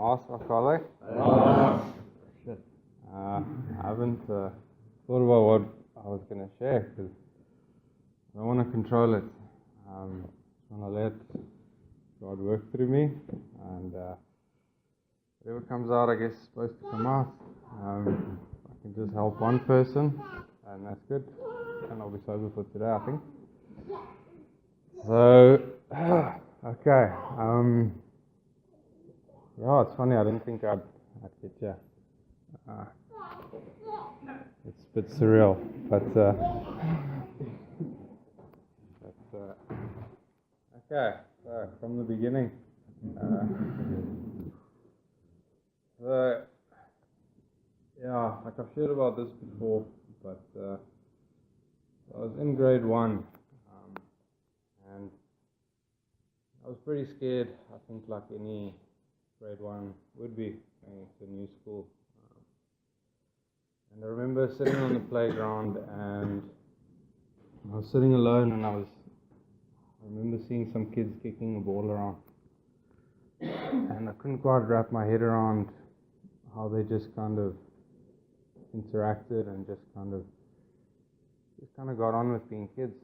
Naas, alcoholic? Shit. I haven't thought about what I was going to share because I don't want to control it. I want to let God work through me, and whatever comes out, I guess, is supposed to come out. I can just help one person, and that's good. And I'll be sober for today, I think. So, okay. Yeah, it's funny. I didn't think I'd get here. It's a bit surreal, but okay. So from the beginning. So yeah, like I've shared about this before, but I was in grade 1, and I was pretty scared. I think like any grade 1 would be going to a new school. And I remember sitting on the playground, and I was sitting alone, and I remember seeing some kids kicking a ball around, and I couldn't quite wrap my head around how they just kind of interacted and just kind of got on with being kids.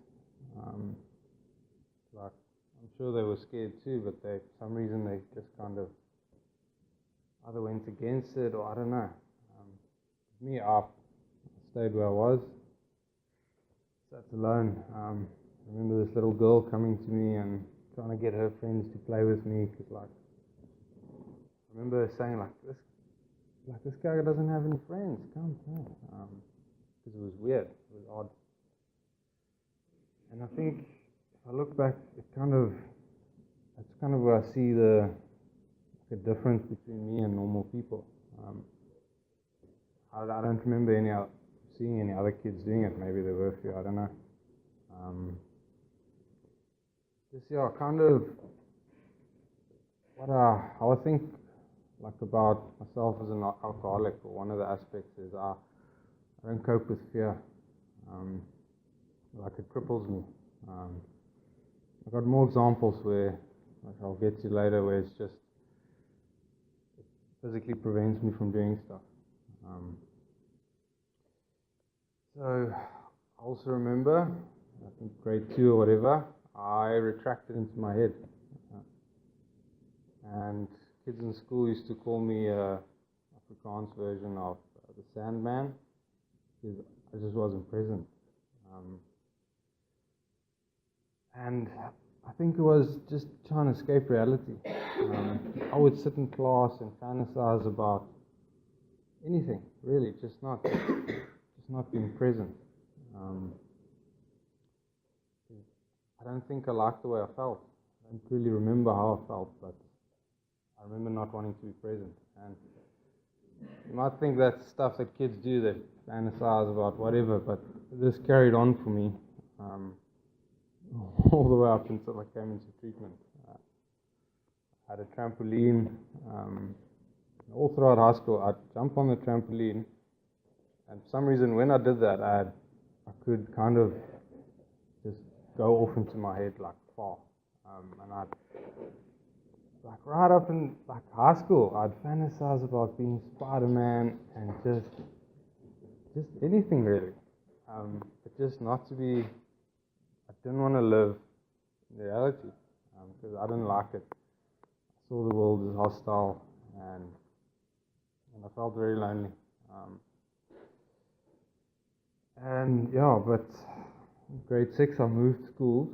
Like I'm sure they were scared too, but for some reason they just kind of either went against it, or I don't know. Me, I stayed where I was, sat alone. I remember this little girl coming to me and trying to get her friends to play with me, because I remember her saying this guy doesn't have any friends, come play. Because it was weird, it was odd. And I think if I look back, that's kind of where I see the difference between me and normal people. I don't remember seeing any other kids doing it. Maybe there were a few, I don't know. Kind of how I think about myself as an alcoholic, or one of the aspects is I don't cope with fear. It cripples me. I've got more examples where, I'll get to later, where it physically prevents me from doing stuff. So I also remember, I think grade 2 or whatever, I retracted into my head. And kids in school used to call me Afrikaans version of the Sandman, because I just wasn't present. And I think it was just trying to escape reality. I would sit in class and fantasize about anything, really, just not being present. I don't think I liked the way I felt. I don't really remember how I felt, but I remember not wanting to be present. And you might think that's stuff that kids do, they fantasize about whatever, but this carried on for me all the way up until I came into treatment. I had a trampoline. All throughout high school, I'd jump on the trampoline, and for some reason, when I did that, I could kind of just go off into my head far. And I'd right up in high school, I'd fantasize about being Spider-Man and just anything really. But just not to be. I didn't want to live in reality because I didn't like it. I saw the world as hostile, and I felt very lonely. But in grade 6 I moved schools,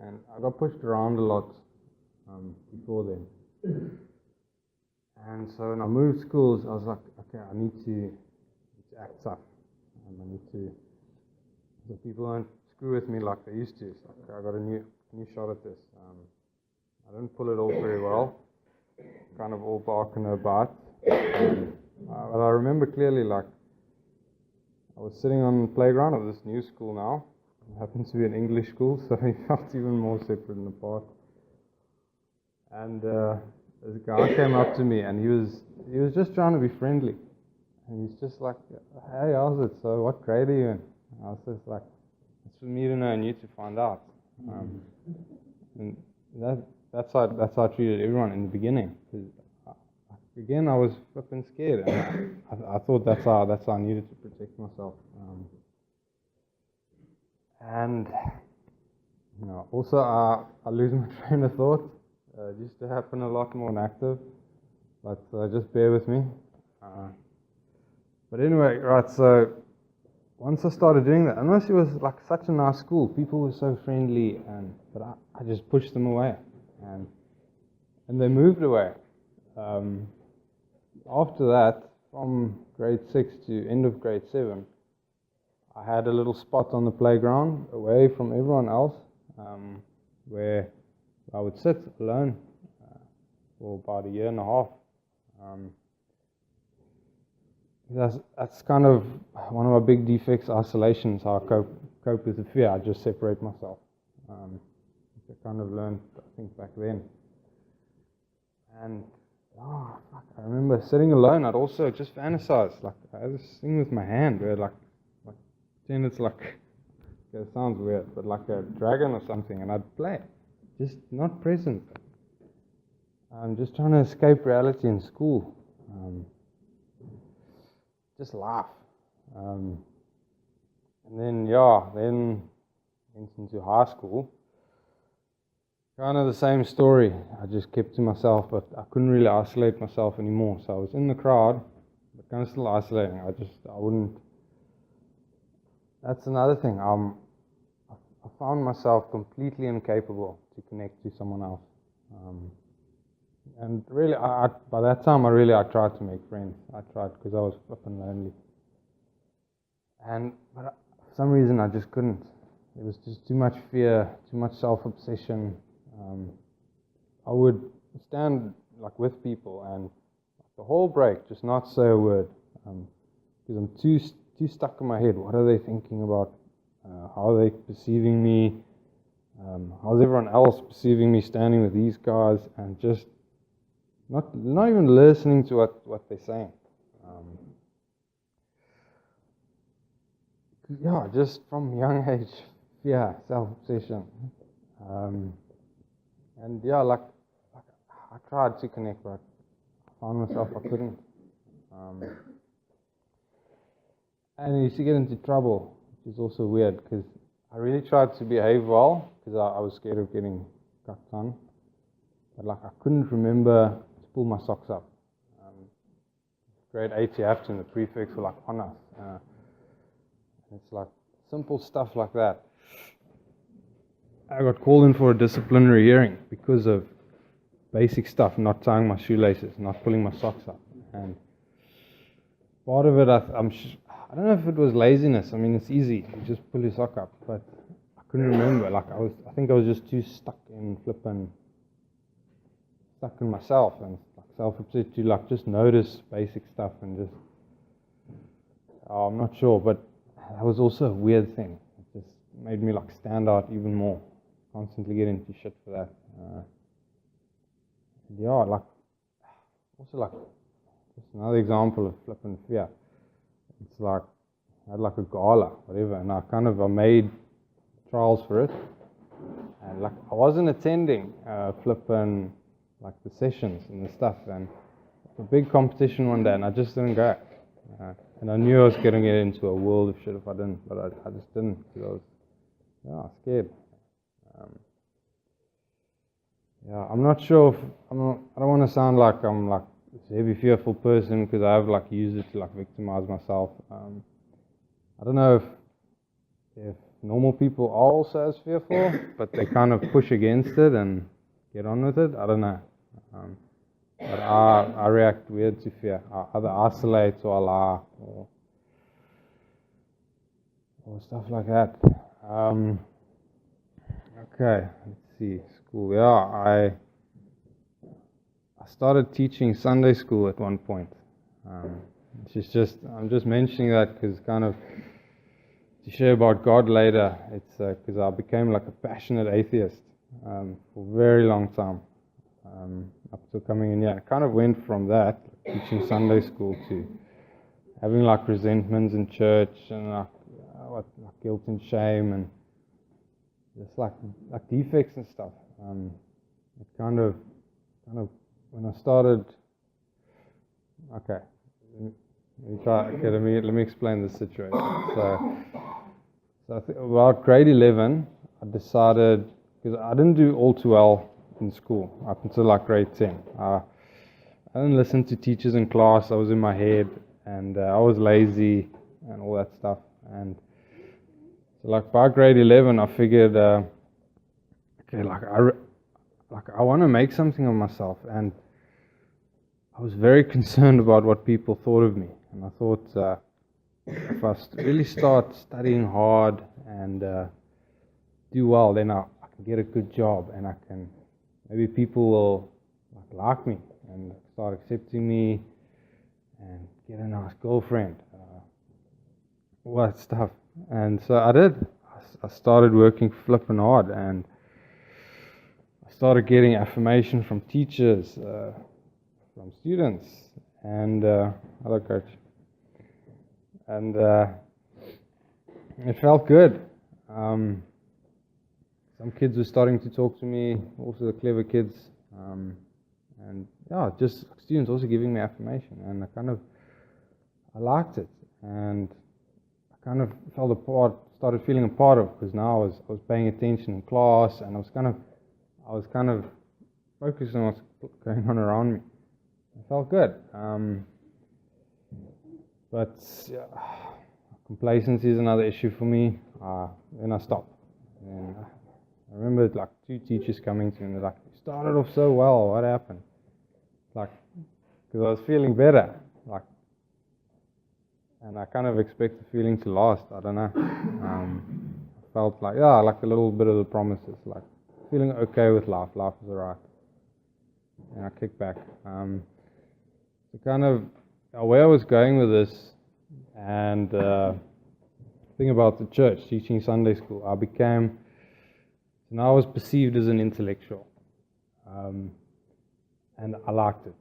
and I got pushed around a lot before then. And so when I moved schools, I was like, okay, I need to act tough. I need to, so people don't screw with me like they used to. It's like, I got a new shot at this. I didn't pull it off very well. Kind of all bark and no bite. But I remember clearly, I was sitting on the playground of this new school now. It happens to be an English school, so it felt even more separate and apart. And this guy came up to me, and he was just trying to be friendly. And he's just like, hey, how's it? So what grade are you in? And I was just like, it's for me to know and you to find out. And that's how I treated everyone in the beginning. Because again, I was flipping scared, and I thought that's how I needed to protect myself. And also I lose my train of thought. It used to happen a lot more in active, but just bear with me. But anyway, right, so once I started doing that, and honestly it was like such a nice school. People were so friendly, but I just pushed them away, and they moved away. After that, from grade 6 to end of grade 7, I had a little spot on the playground away from everyone else, where I would sit alone for about a year and a half. That's kind of one of my big defects, isolation, is how I cope with the fear. I just separate myself. I kind of learned, I think, back then. And I remember sitting alone. I'd also just fantasize. Like, I had this thing with my hand where like pretend it's like, it sounds weird, but like a dragon or something, and I'd play, just not present. I'm just trying to escape reality in school. Just laugh. And then went into high school. Kind of the same story. I just kept to myself, but I couldn't really isolate myself anymore. So I was in the crowd, but kind of still isolating. I wouldn't. That's another thing. I found myself completely incapable to connect to someone else. And really, by that time, I tried to make friends. I tried because I was flipping lonely. But for some reason, I just couldn't. There was just too much fear, too much self-obsession. I would stand like with people and the whole break just not say a word, because I'm too stuck in my head. What are they thinking about? How are they perceiving me? How's everyone else perceiving me standing with these guys? And just not even listening to what they're saying. Just from young age, self-obsession. I tried to connect, but I found myself I couldn't. And I used to get into trouble, which is also weird, because I really tried to behave well, because I was scared of getting cucked on. But I couldn't remember to pull my socks up. Grade 8 you have to, and the prefects were on us. It's simple stuff like that. I got called in for a disciplinary hearing because of basic stuff, not tying my shoelaces, not pulling my socks up. And part of it, I don't know if it was laziness. I mean, it's easy, you just pull your sock up, but I couldn't remember. I think I was just too stuck in myself and self-obsessed to just notice basic stuff and just, I'm not sure, but that was also a weird thing. It just made me stand out even more. Constantly get into shit for that. Just another example of flipping fear. It's I had a gala, whatever, and I made trials for it. And I wasn't attending flipping the sessions and the stuff, and a big competition one day, and I just didn't go. And I knew I was going to get into a world of shit if I didn't, but I just didn't, because I was scared. I'm not sure if I don't want to sound like I'm this heavy fearful person, because I have used it to victimize myself. I don't know if normal people are also as fearful, but they kind of push against it and get on with it. I don't know. But I react weird to fear. I either isolate or I lie or stuff like that. Okay, let's see. School. I started teaching Sunday school at one point. I'm just mentioning that because kind of to share about God later. It's because I became a passionate atheist for a very long time. Up to coming in here, I kind of went from that, teaching Sunday school, to having resentments in church and guilt and shame and just defects and stuff. It kind of when I started Okay. Let me try. Okay, let me explain the situation. So about grade 11, I decided, because I didn't do all too well in school up until like grade 10. I didn't listen to teachers in class. I was in my head, and I was lazy and all that stuff. And so like by grade 11, I figured, okay, I want to make something of myself, and I was very concerned about what people thought of me. And I thought, if I really start studying hard and do well, then I can get a good job, and maybe people will like me and start accepting me and get a nice girlfriend, all that stuff. And so I did. I started working flipping hard, and I started getting affirmation from teachers, from students, and hello coach, and it felt good. Some kids were starting to talk to me, also the clever kids, and yeah, just students also giving me affirmation, and I liked it, and I kind of started feeling a part of it, because now I was paying attention in class, and I was kind of focused on what's going on around me. It felt good, but yeah, complacency is another issue for me. Then I stopped. And I remember like 2 teachers coming to me and they're like, "You started off so well. What happened?" Like, because I was feeling better, like, and I kind of expect the feeling to last. I don't know. I felt like like a little bit of the promises, like feeling okay with life. Life is alright. And I kicked back. So kind of where I was going with this, and thing about the church, teaching Sunday school, now I was perceived as an intellectual, and I liked it,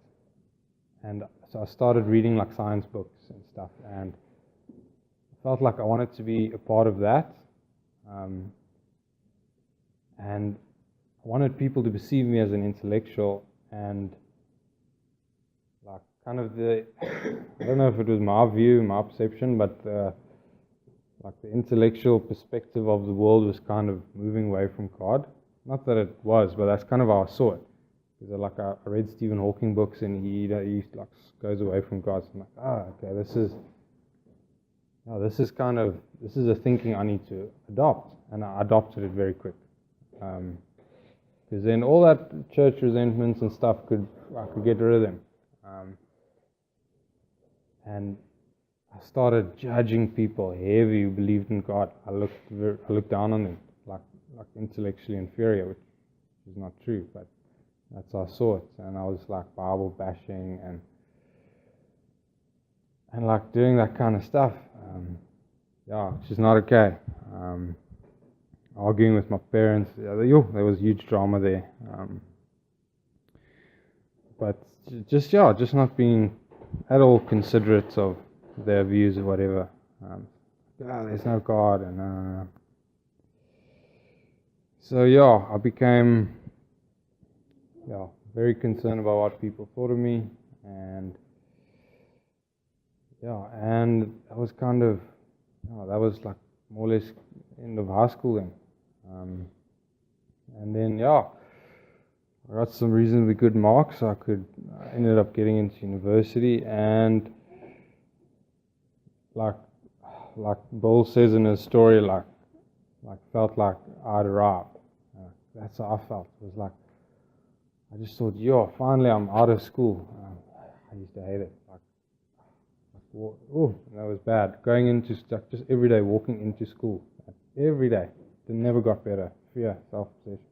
and so I started reading like science books and stuff, and I felt like I wanted to be a part of that, and I wanted people to perceive me as an intellectual, and like kind of I don't know if it was my view, my perception, but like the intellectual perspective of the world was kind of moving away from God. Not that it was, but that's kind of how I saw it. Because like I read Stephen Hawking books, and he like goes away from God. So I'm like, okay, this is a thinking I need to adopt, and I adopted it very quick. Because then all that church resentments and stuff I could get rid of them. And I started judging people heavy who believed in God. I looked down on them, like intellectually inferior, which is not true, but that's how I saw it. And I was like Bible bashing and like doing that kind of stuff. Which is not okay. Arguing with my parents, there was huge drama there. But just not being at all considerate of their views or whatever. There's no God, and so I became very concerned about what people thought of me, and I was kind of that was like more or less end of high school then, and then I got some reasonably good marks. I ended up getting into university, and like Bill says in his story, like felt like I'd arrived. That's how I felt. It was like I just thought, finally I'm out of school. I used to hate it. That was bad. Going into just every day, walking into school every day. It never got better. Fear, self-possession.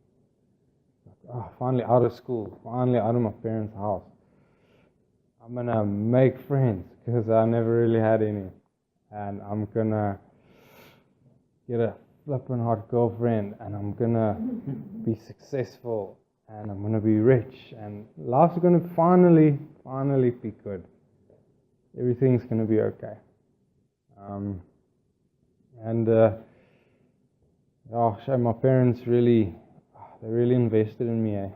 Finally out of school. Finally out of my parents' house. I'm gonna make friends, because I never really had any, and I'm gonna get a flippin' hot girlfriend, and I'm gonna be successful, and I'm gonna be rich, and life's gonna finally be good. Everything's gonna be okay. My parents really invested in me.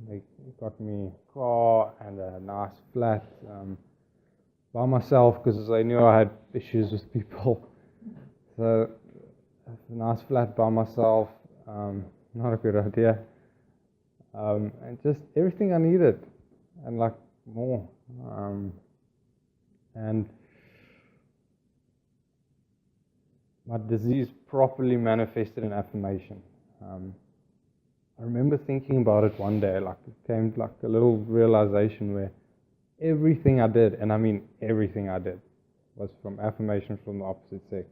They got me a car and a nice flat by myself because they knew I had issues with people. So a nice flat by myself, not a good idea. And just everything I needed, and like more. And my disease properly manifested in affirmation. I remember thinking about it one day, like it came like a little realization where everything I did, and I mean everything I did, was from affirmation from the opposite sex.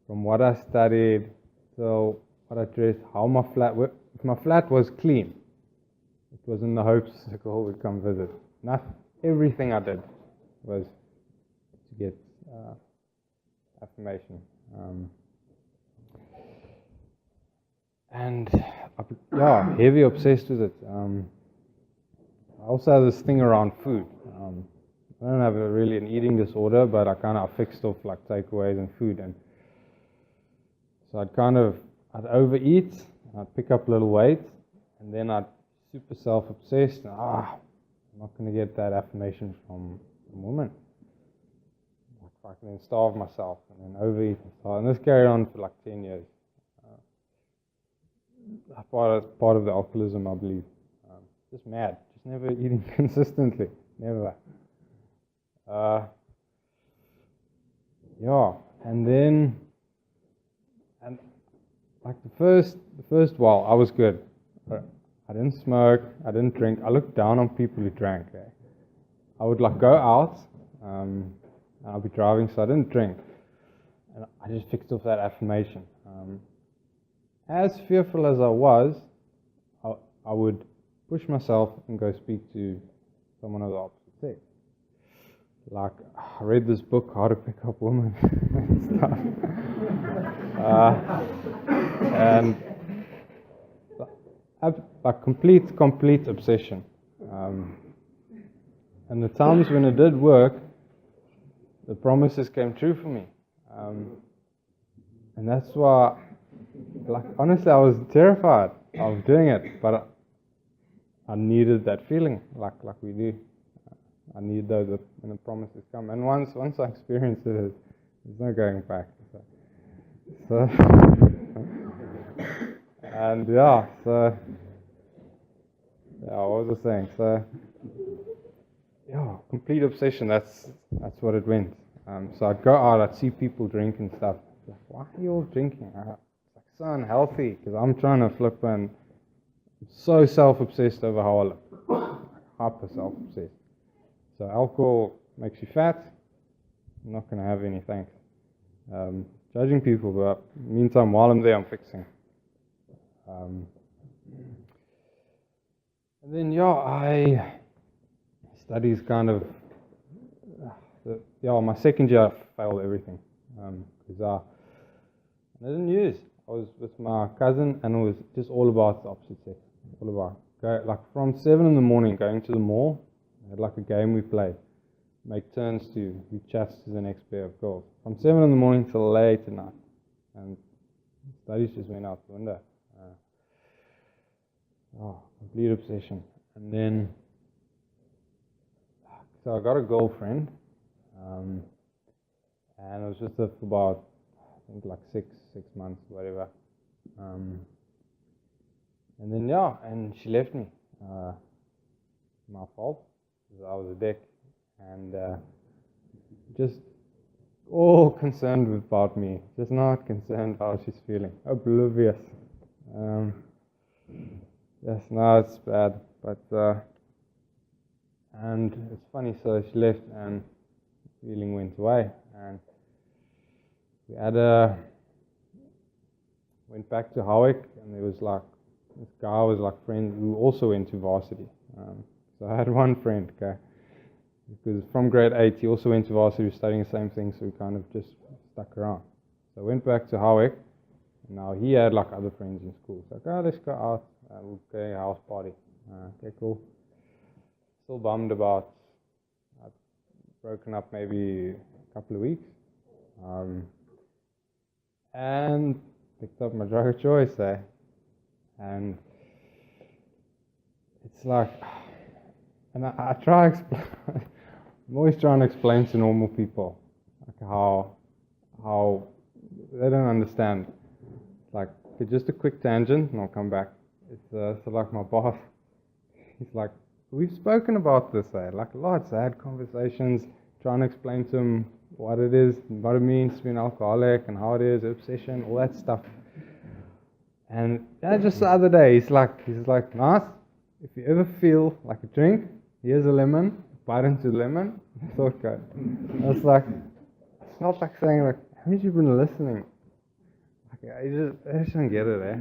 From what I studied, till what I dressed, how my flat, if my flat was clean, it was in the hopes the girl would come visit. Everything I did was to get affirmation. And heavy obsessed with it. I also have this thing around food. I don't have really an eating disorder, but I kind of fixed off like takeaways and food, and so I'd overeat, I'd pick up little weight, and then I'd super self-obsessed. And, I'm not going to get that affirmation from women. I can then starve myself and then overeat and starve. And this carried on for like 10 years. Part of the alcoholism, I believe. Just mad, just never eating consistently, never. And like the first while, I was good. I didn't smoke, I didn't drink. I looked down on people who drank. I would like go out, and I'd be driving, so I didn't drink. And I just fixed off that affirmation. As fearful as I was, I would push myself and go speak to someone of the opposite sex. Like, I read this book, How to Pick Up Women, and stuff. And like complete obsession. And the times when it did work, the promises came true for me. And that's why, like, honestly, I was terrified of doing it, but I needed that feeling, like we do. I need those when the promises come. And once I experienced it, there's no going back. So and what was I saying? So complete obsession. That's what it went. So I'd go out, I'd see people drink and stuff. Like, why are you all drinking? It's like so unhealthy, because I'm trying to flip, and I'm so self-obsessed over how I look. Hyper self-obsessed. So alcohol makes you fat. I'm not going to have any, thanks. Judging people, but meantime, while I'm there, I'm fixing. And then, I studies kind of, my second year I failed everything. Because I didn't use. I was with my cousin, and it was just all about the opposite sex. All about, like from 7 in the morning, going to the mall. We had like a game we played. Make turns to who chats to the next pair of girls. From 7 in the morning till late at night. And studies just went out the window. Complete obsession. And then, so I got a girlfriend. And I was with her for about, I think like six months, whatever. And then, and she left me. My fault, because I was a dick. And just all concerned about me, just not concerned how she's feeling, oblivious. Yes, no, it's bad, but and it's funny. So she left, and the feeling went away, and we went back to Howick, and there was like this guy was like friend who also went to varsity. So I had one friend, okay. Because from grade 8, he also went to varsity, he was studying the same thing, so we kind of just stuck around. So I went back to Howick, and now he had like other friends in school. So let's go out, we'll go to a house party. Okay, cool. Still bummed about, I'd broken up maybe a couple of weeks. And picked up my drug of choice there. And it's like, and I try explain. I'm always trying to explain to normal people like how they don't understand. Like, okay, just a quick tangent, and I'll come back. It's so like my boss. He's like, we've spoken about this, like lots. I had conversations trying to explain to him what it is, what it means to be an alcoholic, and how it is, obsession, all that stuff. And just the other day, he's like, Naas, if you ever feel like a drink, here's a lemon, bite into the lemon. I thought, okay. I was like, it's not like saying like, haven't you been listening? Like, I just don't get it, eh?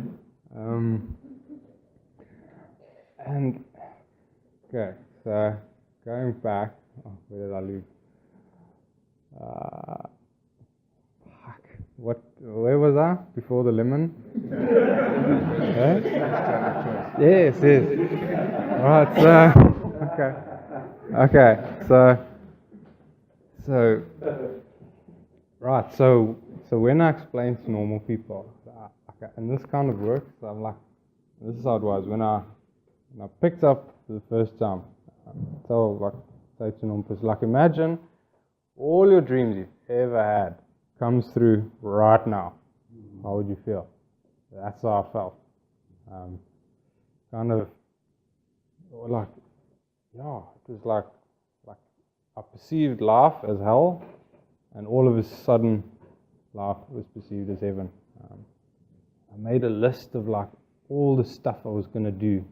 And okay, so going back, where did I leave? Where was I before the lemon? Yes. Right, so when I explain to normal people, and this kind of works, I'm like, this is how it was when I picked up for the first time. Say to normal people, like, imagine all your dreams you've ever had comes through right now. How would you feel? That's how I felt. Kind of like, it was like I perceived life as hell, and all of a sudden, life was perceived as heaven. I made a list of like all the stuff I was going to do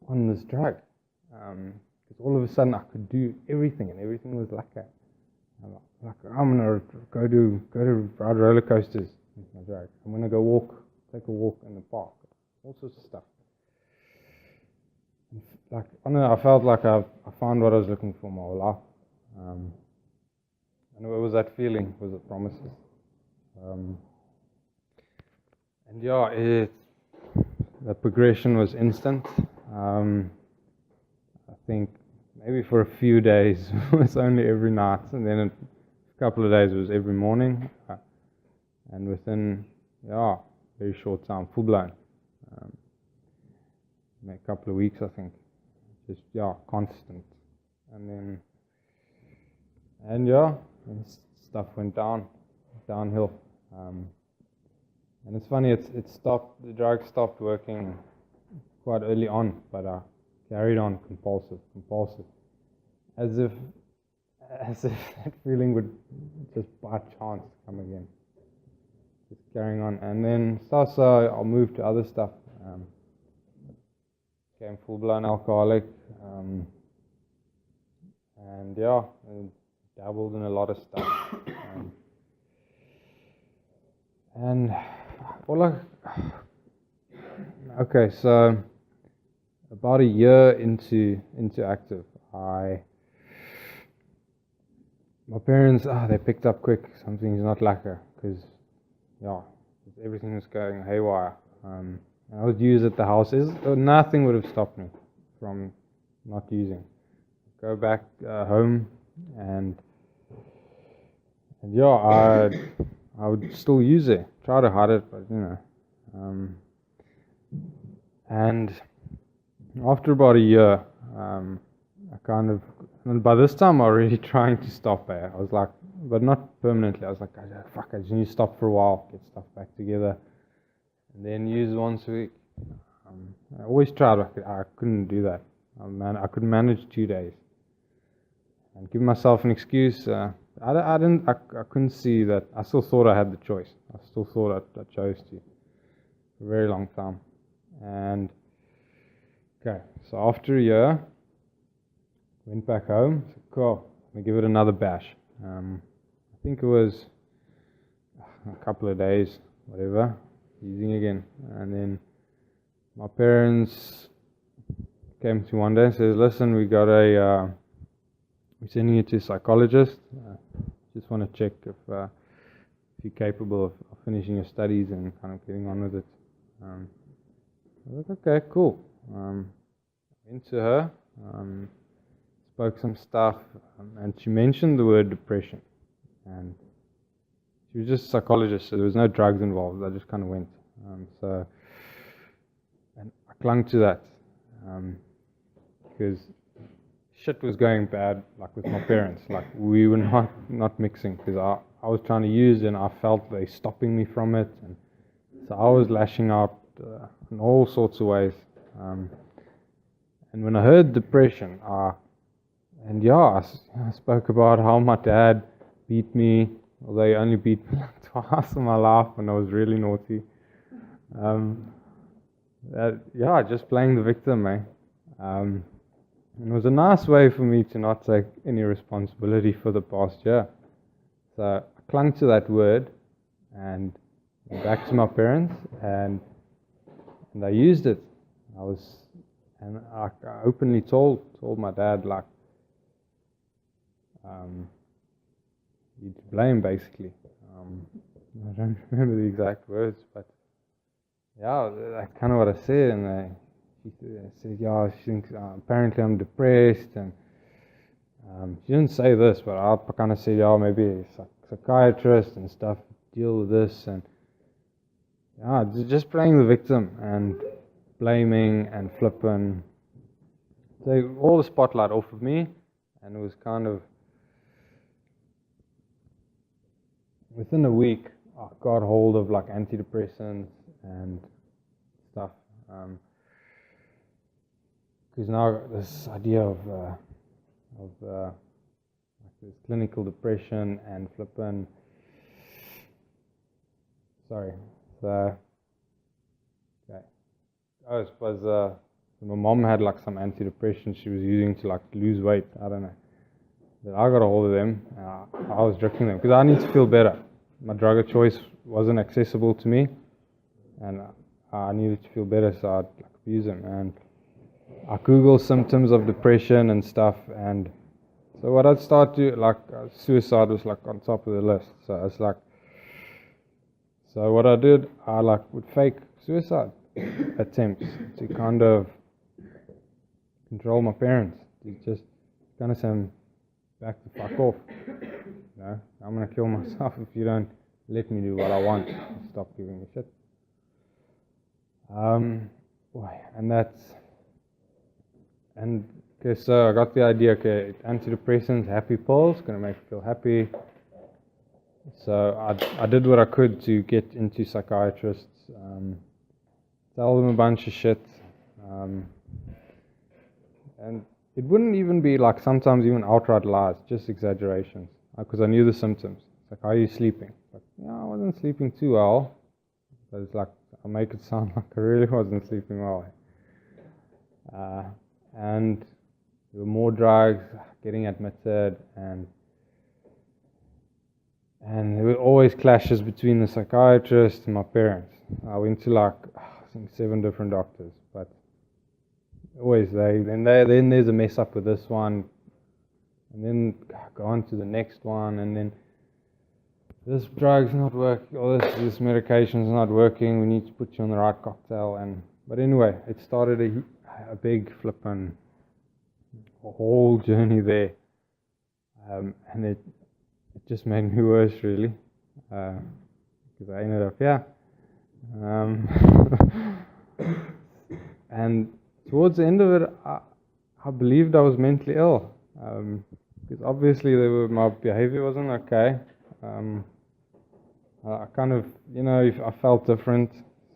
on this drug, because all of a sudden I could do everything, and everything was like that. I'm gonna go ride roller coasters with my drug. I'm gonna take a walk in the park, all sorts of stuff. Like, I don't know, I felt like I found what I was looking for my whole life. And what was that feeling? Was it promises? And the progression was instant. I think maybe for a few days it was only every night, and then a couple of days it was every morning, and within very short time, full blown. In a couple of weeks, I think, just constant, and stuff went downhill. And it's funny, it stopped. The drug stopped working quite early on, but I carried on compulsive, as if that feeling would just by chance come again. Just carrying on, and then so I'll move to other stuff. Became full-blown alcoholic, and dabbled in a lot of stuff. So about a year into active, my parents, they picked up quick, something's not lacquer, because everything was going haywire. And I would use at the houses, nothing would have stopped me from not using. Go back home, and I would still use it, try to hide it, but and after about a year, by this time I was already trying to stop it. I was like, but not permanently. I was like, fuck, I just need to stop for a while, get stuff back together, and then use once a week. I always tried, I couldn't do that. I could manage 2 days and give myself an excuse. I couldn't see that. I still thought I had the choice. I still thought I chose to for a very long time. And so after a year, went back home. Said, cool, let me give it another bash. I think it was a couple of days, whatever, using again. And then my parents came to one day and says, listen, we're sending you to a psychologist. Just want to check if you're capable of finishing your studies and kind of getting on with it. I was like, okay, cool. Went to her, spoke some stuff, and she mentioned the word depression. And she was just a psychologist, so there was no drugs involved. I just kind of went. And I clung to that because shit was going bad, like with my parents. Like we were not mixing because I was trying to use and I felt they stopping me from it, and so I was lashing out in all sorts of ways. And when I heard depression, I spoke about how my dad beat me. Although he only beat me like twice in my life when I was really naughty. Just playing the victim, eh? And it was a nice way for me to not take any responsibility for the past year. So I clung to that word and went back to my parents, and I used it. I openly told my dad, like, you're to blame, basically. I don't remember the exact words, but yeah, that's kind of what I said. And she said, yeah, she thinks apparently I'm depressed, and she didn't say this, but I kind of said, yeah, maybe a psychiatrist and stuff deal with this, and yeah, just playing the victim and blaming and flipping, take all the spotlight off of me, and it was kind of. Within a week, I got hold of like antidepressants and stuff. Because now I got this idea of like this clinical depression and flipping. Sorry. So, okay. Oh, it was my mom had like some antidepressants she was using to like lose weight. I don't know. That I got a hold of them. I was drinking them because I need to feel better. My drug of choice wasn't accessible to me, and I needed to feel better, so I'd like abuse them. And I Googled symptoms of depression and stuff, and so what I'd start to like suicide was like on top of the list. So it's like, so what I did, I like would fake suicide attempts to kind of control my parents, to just kind of say, back the fuck off. You know, I'm gonna kill myself if you don't let me do what I want and stop giving a shit. Okay, so I got the idea, okay, antidepressants, happy pills, gonna make you feel happy. So I did what I could to get into psychiatrists, tell them a bunch of shit, and it wouldn't even be like sometimes even outright lies, just exaggerations. Because I knew the symptoms. It's like, are you sleeping? Like, yeah, I wasn't sleeping too well. But it's like, I make it sound like I really wasn't sleeping well. And there were more drugs, getting admitted, and there were always clashes between the psychiatrist and my parents. I went to like, I think 7 different doctors, but always then there's a mess up with this one, and then go on to the next one, and then this drug's not working, or this medication's not working, we need to put you on the right cocktail. But anyway, it started a big flippin' whole journey there, and it just made me worse, really, because I ended up here, and towards the end of it, I believed I was mentally ill, because obviously my behavior wasn't okay. I kind of, I felt different,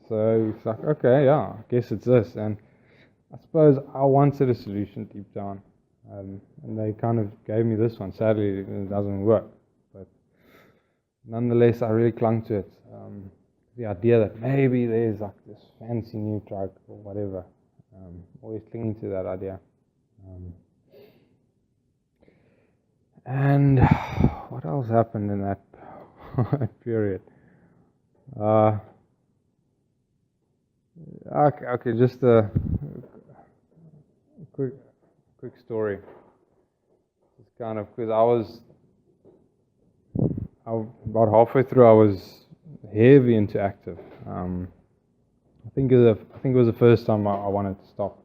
so it's like, okay, yeah, I guess it's this, and I suppose I wanted a solution deep down, and they kind of gave me this one. Sadly, it doesn't work, but nonetheless, I really clung to it. The idea that maybe there's like this fancy new drug or whatever. Always clinging to that idea. And what else happened in that period? Okay, just a quick story. It's kind of because about halfway through, I was heavy into active. I think it was the first time I wanted to stop.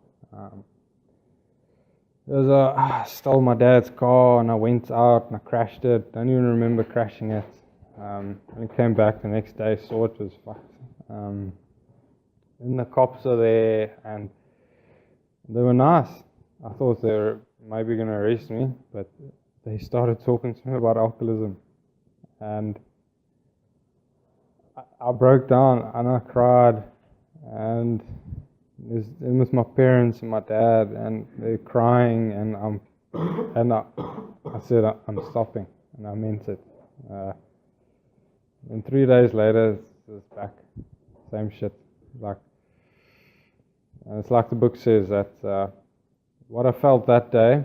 I stole my dad's car and I went out and I crashed it. Don't even remember crashing it. And I came back the next day, saw it was fucked. And the cops are there and they were nice. I thought they were maybe going to arrest me, but they started talking to me about alcoholism. And I broke down and I cried, and it was my parents and my dad, and they're crying, and I said I'm stopping, and I meant it. And 3 days later, it's back, same shit. And it's like the book says that what I felt that day,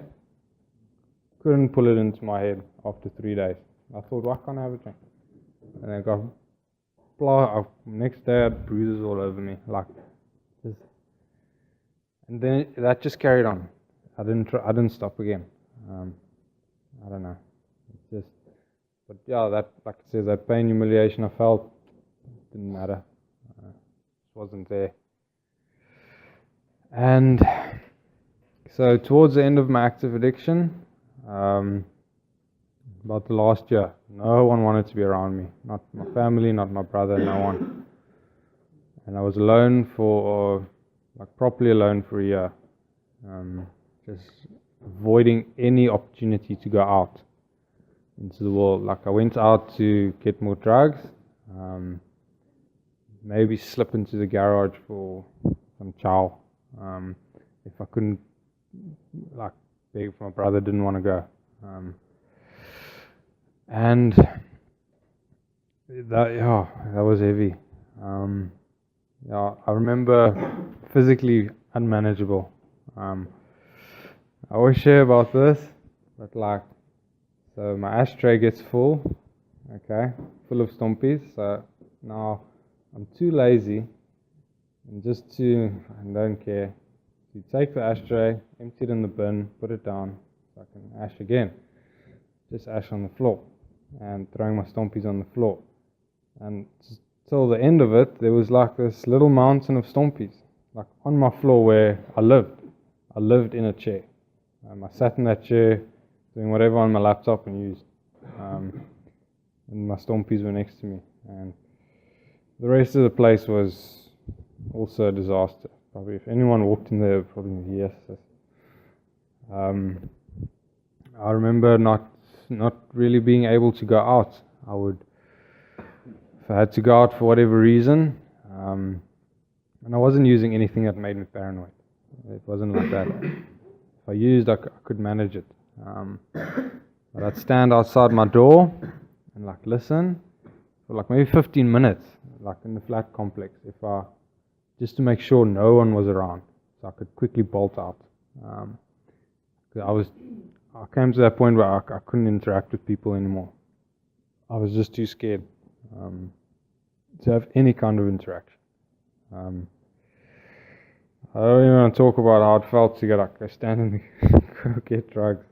couldn't pull it into my head after 3 days. I thought, why can't I have a drink? And I got next day I had bruises all over me, and then that just carried on. I didn't stop again. I don't know. But yeah, that, like I said, that pain, humiliation I felt didn't matter. It wasn't there. And so towards the end of my active addiction, about the last year, no one wanted to be around me. Not my family, not my brother, no one. And I was alone properly alone for a year. Just avoiding any opportunity to go out into the world. Like I went out to get more drugs, maybe slip into the garage for some chow. If I couldn't, beg for my brother, didn't want to go. And that was heavy. I remember physically unmanageable. I always share about this, but so my ashtray gets full, full of stompies. So now I'm too lazy and I don't care, to take the ashtray, empty it in the bin, put it down, so I can ash again. Just ash on the floor and throwing my stompies on the floor. And till the end of it, there was this little mountain of stompies, on my floor where I lived. I lived in a chair. I sat in that chair, doing whatever on my laptop and used. And my stompies were next to me. And the rest of the place was also a disaster. Probably if anyone walked in there, probably yes. I remember not really being able to go out. If I had to go out for whatever reason, and I wasn't using anything that made me paranoid. It wasn't like that. If I used, I could manage it. But I'd stand outside my door and listen for maybe 15 minutes, in the flat complex, just to make sure no one was around, so I could quickly bolt out. I came to that point where I couldn't interact with people anymore. I was just too scared to have any kind of interaction. I don't even want to talk about how it felt to go stand in the go get drugs.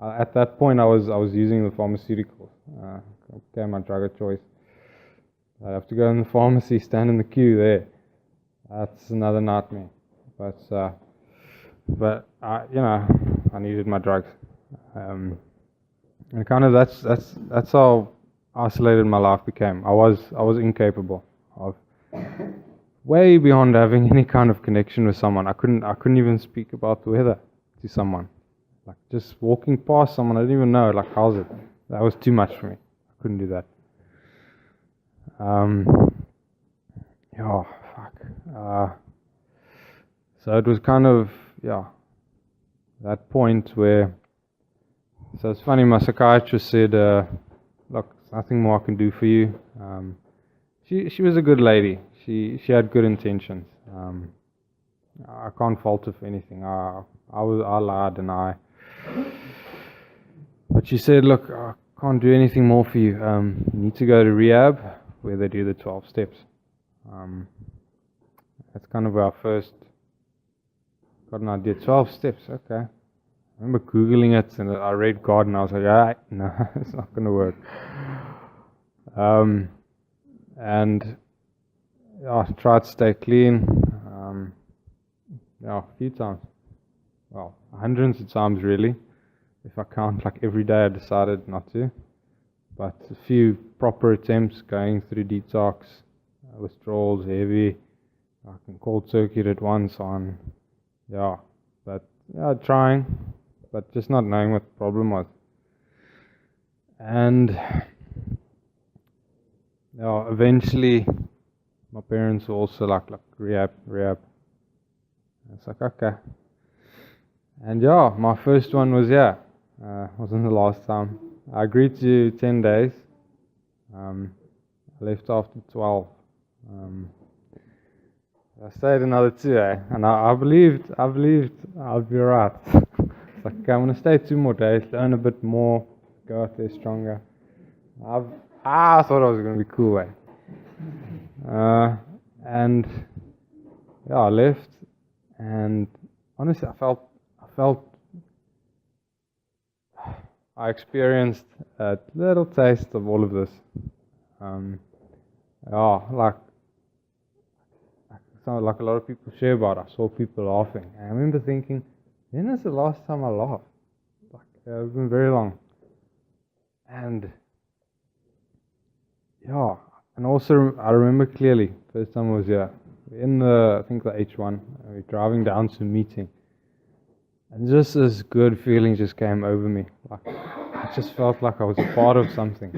At that point, I was using the pharmaceuticals. Okay, my drug of choice. I have to go in the pharmacy, stand in the queue there. That's another nightmare. But I needed my drugs, and kind of that's how isolated my life became. I was incapable of, way beyond having any kind of connection with someone. I couldn't even speak about the weather to someone. Just walking past someone I didn't even know, how's it? That was too much for me. I couldn't do that. So it was kind of, that point where, so it's funny, my psychiatrist said, look, there's nothing more I can do for you. She was a good lady. She had good intentions. I can't fault her for anything. I lied and but she said, look, I can't do anything more for you. You need to go to rehab where they do the 12 steps. That's kind of where I first got an idea. 12 steps, okay. I remember Googling it and I read God and I was like, no, it's not going to work. And I tried to stay clean a few times. Well, hundreds of times really. If I count every day, I decided not to. But a few proper attempts going through detox, withdrawals, heavy, cold circuit at once on, trying. but just not knowing what the problem was. And eventually my parents were also like rehab. It's like, okay. And my first one was wasn't the last time. I agreed to 10 days. I left after 12. I stayed another 2, and I believed I'd be right. It's like, okay, I'm gonna stay 2 more days, learn a bit more, go out there stronger. I thought I was gonna be cool, and I left, and honestly, I experienced a little taste of all of this. Like a lot of people share about, I saw people laughing. And I remember thinking, when is the last time I laughed? Like, it's been very long. And and also I remember clearly, first time I was here, in I think the H1, we were driving down to a meeting. And just this good feeling just came over me. Like, I just felt like I was a part of something.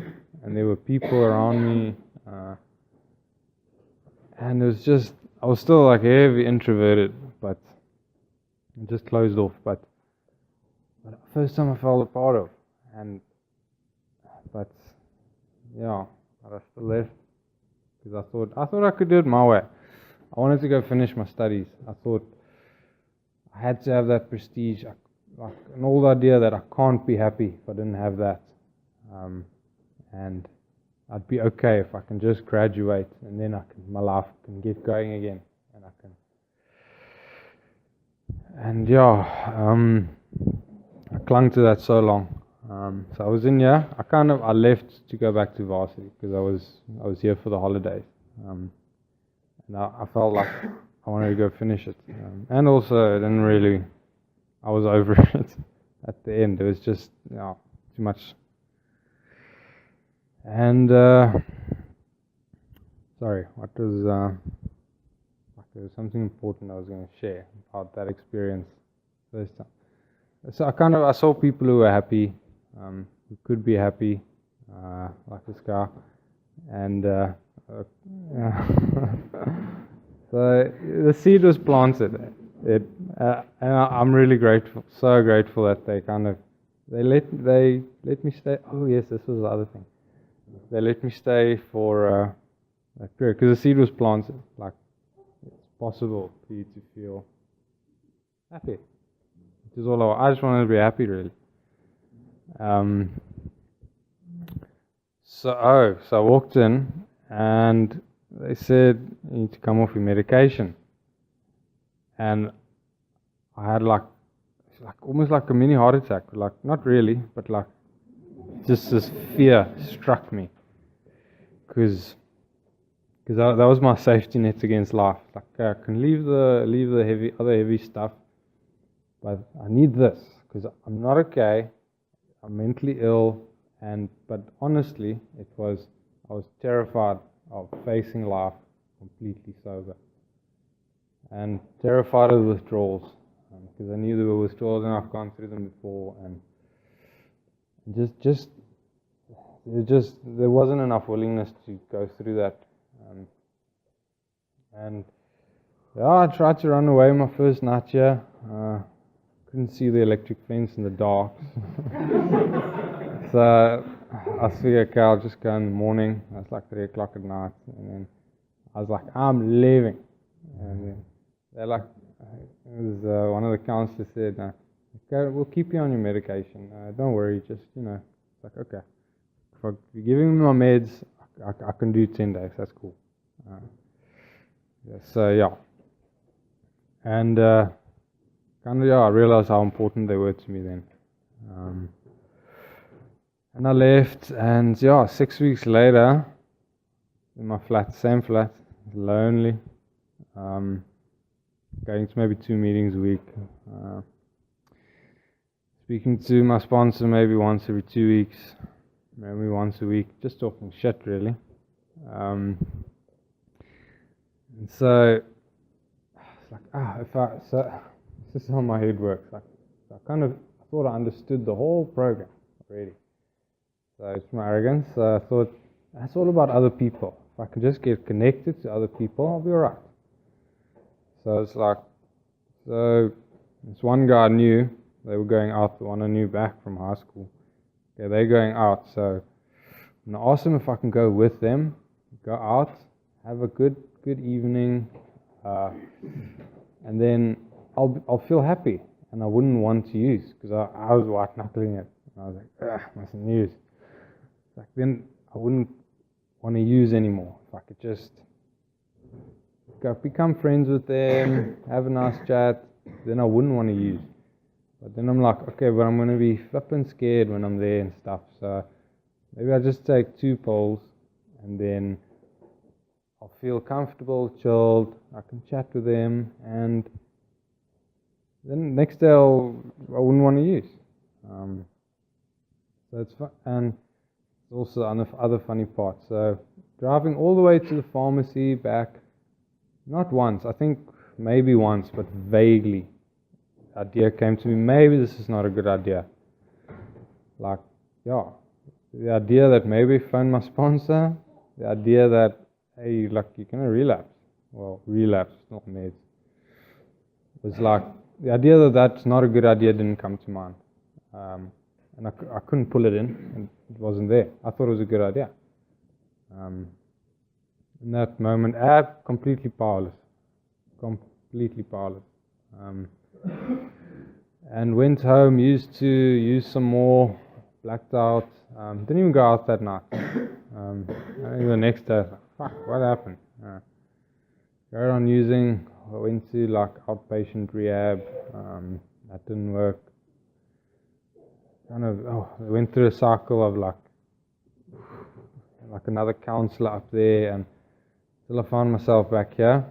And there were people around me. And it was just, I was still like heavy introverted, but just closed off. But first time I felt a part of. But I still left. Because I thought I could do it my way. I wanted to go finish my studies. I thought I had to have that prestige, like an old idea that I can't be happy if I didn't have that. And I'd be okay if I can just graduate, and then my life can get going again, and I can. And I clung to that so long. So I was in here. I left to go back to varsity because I was here for the holidays, and I felt like I wanted to go finish it, and also I didn't really. I was over it at the end. It was just too much. And sorry, there was something important I was going to share about that experience first time. So I saw people who were happy, who could be happy, like this guy, and so the seed was planted. And I'm really grateful, so grateful that they let me stay. Oh yes, this was the other thing. They let me stay for that period because the seed was planted. Like, it's possible for you to feel happy. Which is all I just wanted to be happy, really. So I walked in and they said you need to come off your medication, and I had like almost like a mini heart attack. Like, not really, but like just this fear struck me because that was my safety net against life. Like, I can leave the other heavy stuff, but I need this because I'm not okay. I'm mentally ill, but honestly, I was terrified of facing life completely sober, and terrified of withdrawals because I knew there were withdrawals and I've gone through them before, and there wasn't enough willingness to go through that, and I tried to run away my first night here. Couldn't see the electric fence in the dark. So I figured, okay, I'll just go in the morning. It's like 3 o'clock at night, and then I was like, I'm leaving. And then they're like, one of the counselors said, okay, we'll keep you on your medication. Don't worry, just, it's like, okay. If you're giving me my meds, I can do 10 days, that's cool. And I realized how important they were to me then. And I left, and 6 weeks later, in my flat, same flat, lonely, going to maybe 2 meetings a week, speaking to my sponsor maybe once every 2 weeks, maybe once a week, just talking shit really. And so it's like, this is how my head works. I thought thought I understood the whole program already. So it's my arrogance. So I thought, that's all about other people. If I can just get connected to other people, I'll be alright. So it's like, so this one guy I knew, they were going out, the one I knew back from high school. Okay, they're going out, so I'm going to ask them if I can go with them, go out, have a good evening, and then I'll feel happy, and I wouldn't want to use, because I was white knuckling it, and I was like, ugh, mustn't use. Like then I wouldn't want to use anymore. If I could just go become friends with them, have a nice chat, then I wouldn't want to use. But then I'm like, okay, but I'm going to be flipping scared when I'm there and stuff. So maybe I just take 2 poles and then I'll feel comfortable, chilled, I can chat with them, and then next day I wouldn't want to use. So it's fun, and it's also the other funny part. So driving all the way to the pharmacy back, not once, I think maybe once, but vaguely, the idea came to me, maybe this is not a good idea. Like, yeah, the idea that maybe phone my sponsor, the idea that, hey, like, you're going to relapse. Well, relapse, not meds. It was like, the idea that that's not a good idea didn't come to mind. And I couldn't pull it in, and it wasn't there. I thought it was a good idea. In that moment, completely powerless. Completely powerless. And went home, used some more, blacked out. Didn't even go out that night. And the next day, fuck, what happened? Carried on using. I went to like outpatient rehab. That didn't work. I went through a cycle of like another counselor up there, and till I found myself back here.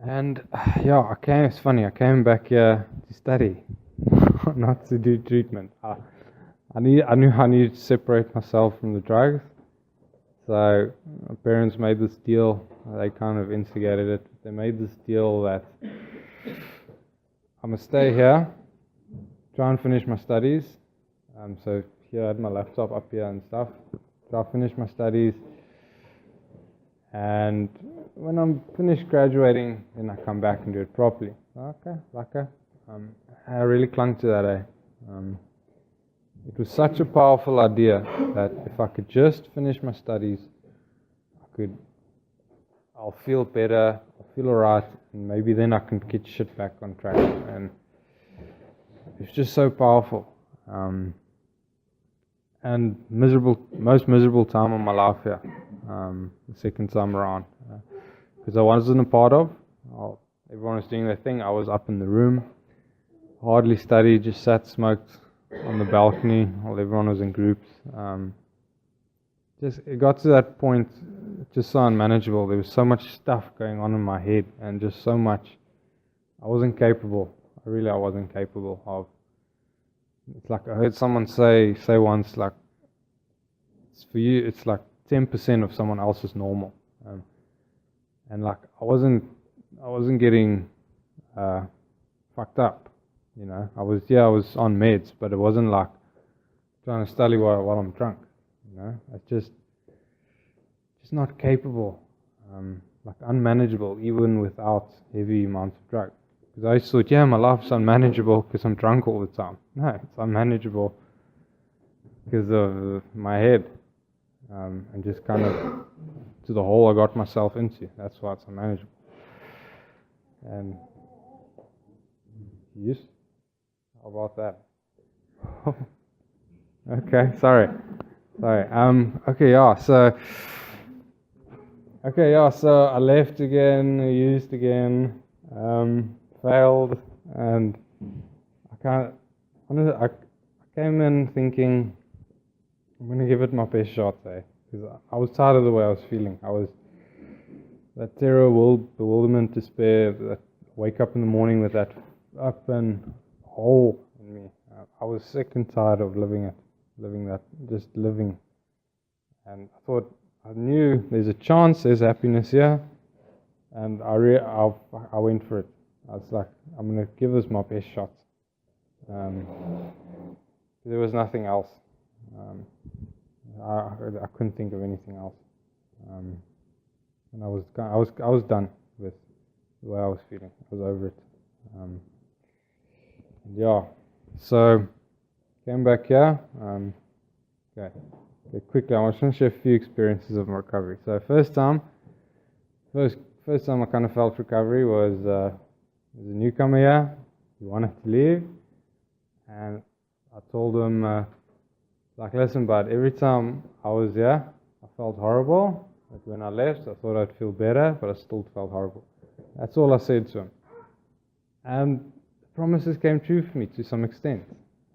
And yeah, it's funny, I came back here to study, not to do treatment. I knew I needed to separate myself from the drugs. So my parents made this deal, they kind of instigated it. They made this deal that I'm going to stay here, try and finish my studies. So here I had my laptop up here and stuff. Try to finish my studies. And when I'm finished graduating, then I come back and do it properly. Okay. I really clung to that, It was such a powerful idea that if I could just finish my studies, I'll feel better, I'll feel alright, and maybe then I can get shit back on track. And it's just so powerful. And most miserable time of my life here, the second time around, because I wasn't a part of. Everyone was doing their thing. I was up in the room, hardly studied, just sat, smoked on the balcony while everyone was in groups. It got to that point, just so unmanageable. There was so much stuff going on in my head, and just so much. I wasn't capable. I wasn't capable of. It's like I heard someone say once, like, it's for you, it's like 10% of someone else's normal. And like I wasn't getting fucked up, you know. I was on meds, but it wasn't like trying to study while I'm drunk, you know. It's just not capable, like unmanageable, even without heavy amounts of drugs. Because I just thought, my life's unmanageable because I'm drunk all the time. No, it's unmanageable because of my head, and just kind of to the hole I got myself into. That's why it's unmanageable. And yes, how about that? Okay, sorry. So I left again, used again, failed, and I came in thinking I'm going to give it my best shot, because I was tired of the way I was feeling. I was that terror, bewilderment, despair, that wake up in the morning with that up and hole in me. I was sick and tired of living that, just living. And I knew there's a chance, there's happiness here, and I went for it. I was like, I'm going to give this my best shot. There was nothing else. I couldn't think of anything else. And I was done with the way I was feeling. I was over it. So came back here. Okay, quickly, I just want to share a few experiences of my recovery. So first time I kind of felt recovery was as a newcomer here. He wanted to leave, and I told him, listen, bud, every time I was here, I felt horrible. But when I left, I thought I'd feel better, but I still felt horrible. That's all I said to him. And the promises came true for me to some extent.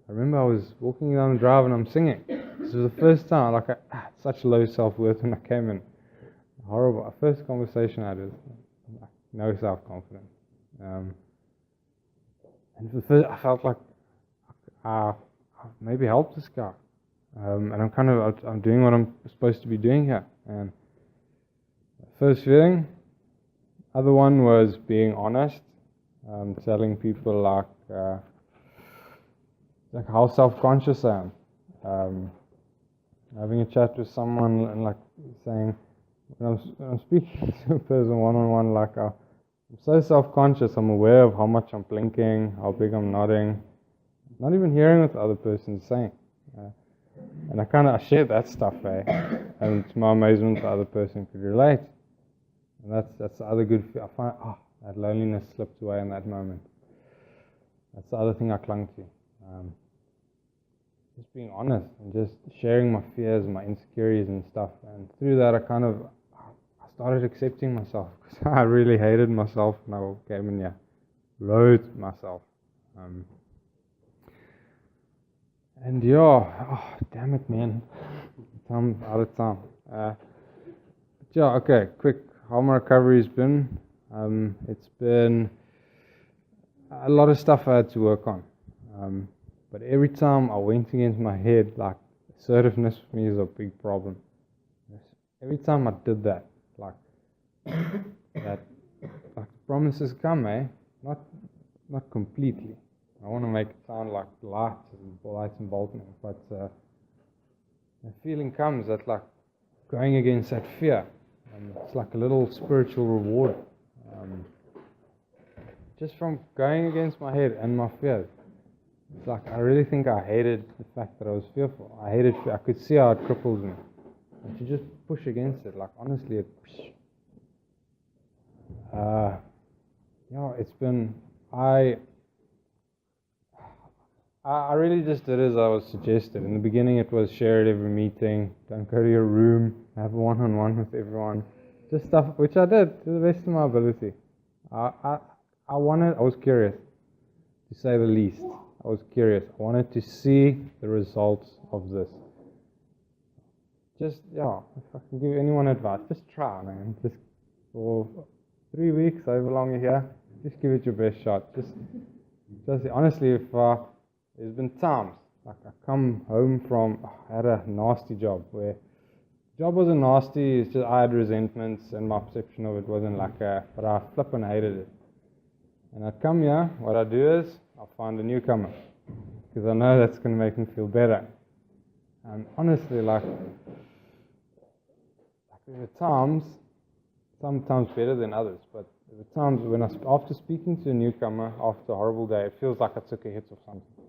I remember I was walking down the drive and I'm singing. This was the first time, such low self-worth when I came in. Horrible. First conversation I had was no self-confidence. And for the first, I felt like I maybe help this guy. And I'm doing what I'm supposed to be doing here. And first feeling. Other one was being honest. Telling people like how self-conscious I am. Having a chat with someone and saying, when I'm speaking to a person one-on-one, I'm so self-conscious, I'm aware of how much I'm blinking, how big I'm nodding, not even hearing what the other person's saying. And I shared that stuff, and to my amazement, the other person could relate. And that's the other good feel. I find, that loneliness slipped away in that moment. That's the other thing I clung to. Just being honest and just sharing my fears, my insecurities and stuff. And through that, I started accepting myself, because I really hated myself when I came in here. Loathed myself. And damn it, man. I'm out of time. Okay, quick. How my recovery's been. It's been a lot of stuff I had to work on. But every time I went against my head, assertiveness for me is a big problem. Every time I did that, promises come, not completely. I want to make it sound like light and boldness, but the feeling comes that going against that fear. It's like a little spiritual reward. Just from going against my head and my fears. It's I really think I hated the fact that I was fearful. I hated fear. I could see how it cripples me. And to just push against it, honestly, it's been, I really just did as I was suggested. In the beginning it was share at every meeting, don't go to your room, have a one-on-one with everyone. Just stuff, which I did to the best of my ability. I was curious, to say the least. I was curious. I wanted to see the results of this. Just, if I can give anyone advice, just try, man. Just for 3 weeks, however long you're here, just give it your best shot. Just honestly, there's been times, I come home from, I had a nasty job where the job wasn't nasty, it's just I had resentments and my perception of it wasn't but I flippin' hated it. And I'd come here, what I do is, I'll find a newcomer, because I know that's going to make me feel better. And honestly, there are times, sometimes better than others, but there are times when after speaking to a newcomer, after a horrible day, it feels like I took a hit of something.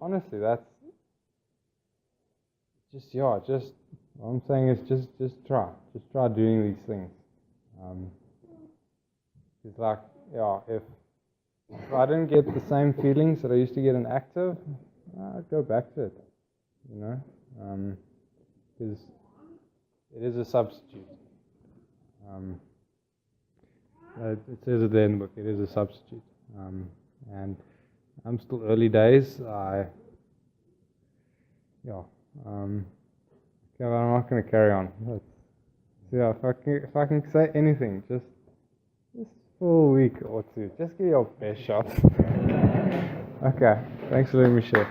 Honestly, that's just what I'm saying is just try doing these things. It's if I didn't get the same feelings that I used to get in active, I'd go back to it, because it is a substitute. It says it there in the book, it is a substitute. And I'm still early days. I'm not going to carry on. If I can say anything, just for a week or two, just give your best shot. Okay, thanks for letting me share.